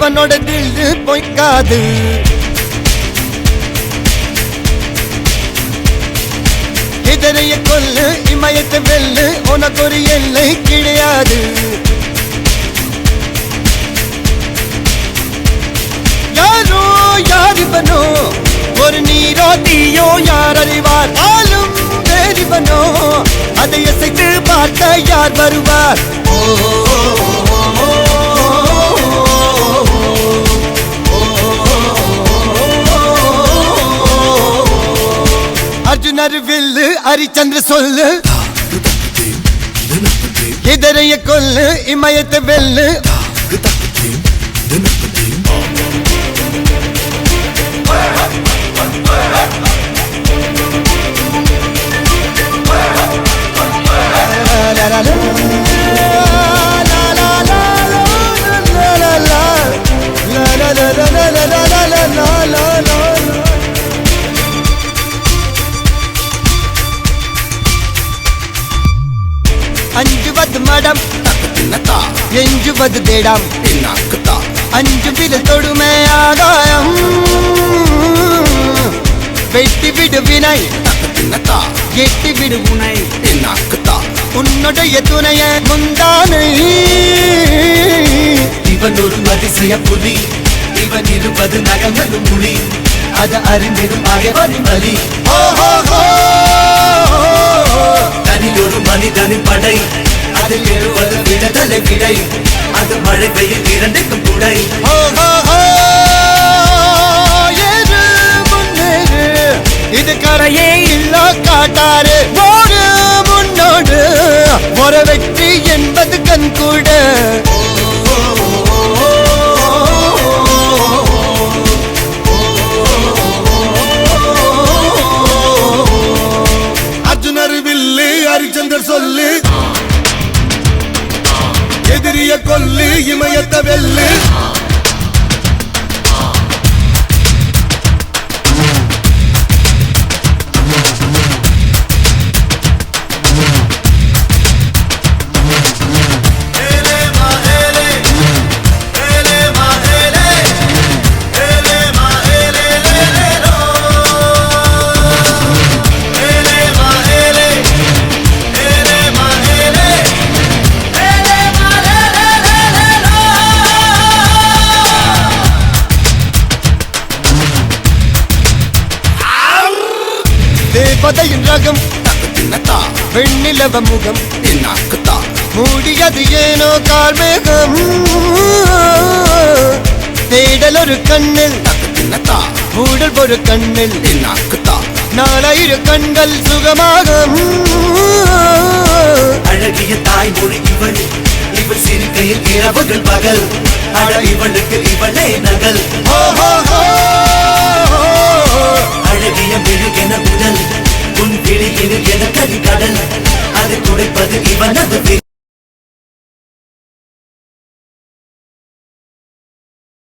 இவனோட தில்லு பொய்க்காது. இதரைய கொல்லு இமயத்தை வெல்லு உனக்கு ஒரு எல்லை கிடையாது. யாரோ யார் இவனோ ஒரு நீரோ தீயோ யார் அறிவார். ஆளும் வேறிவனோ அதை அசைத்து பார்க்க யார் வருவார். அர்ஜுனர் வில்லு ஹரிச்சந்திர சொல்லு. இதரைய கொல்லு இமயத்தை வெல்லு. அஞ்சுவது மடம் எஞ்சுவது தேடம். அஞ்சு வித தொடுமை ஆகாயம் வெட்டி விடு வினை எட்டி விடு உனை. உன்னுடைய துணைய முந்தானை இவன் ஒரு அதிசய புலி. இவன் 20 நகங்களும் மொழி. அது அறிந்திடும் ஆயவரின் வலி. தனியொரு மனிதனின் படை. அதில் எழுவது விடுதலை விடை. அது மழை பெய்யும் இரண்டுக்கும் துணை. இது கரையே இல்ல காட்டாரு ஓடு முன்னோடு ஒரு வெற்றி என்பது கண் கூட. அர்ஜுனர் வில்லு ஹரிச்சந்தர் சொல்லு. எதிரிய கொல்லு இமயத்தை வெல்லு. தேவதையின் ரகம் வெண்ணிலவ முகம் மூடியது ஏனோ கார்மேகம். தேடல் ஒரு கண்ணில் மூடல் ஒரு கண்ணில் 4000 கண்கள் சுகமாக. அழகிய தாய்மொழி இவள். இவள் சிரிக்கையில் இரவுகள் பகல். அழ இவளுக்கு இவளே நகல். அழகிய மெழுகென உடல். உன் விழியில் என கரிகடல். அதை துடைப்பது இவனது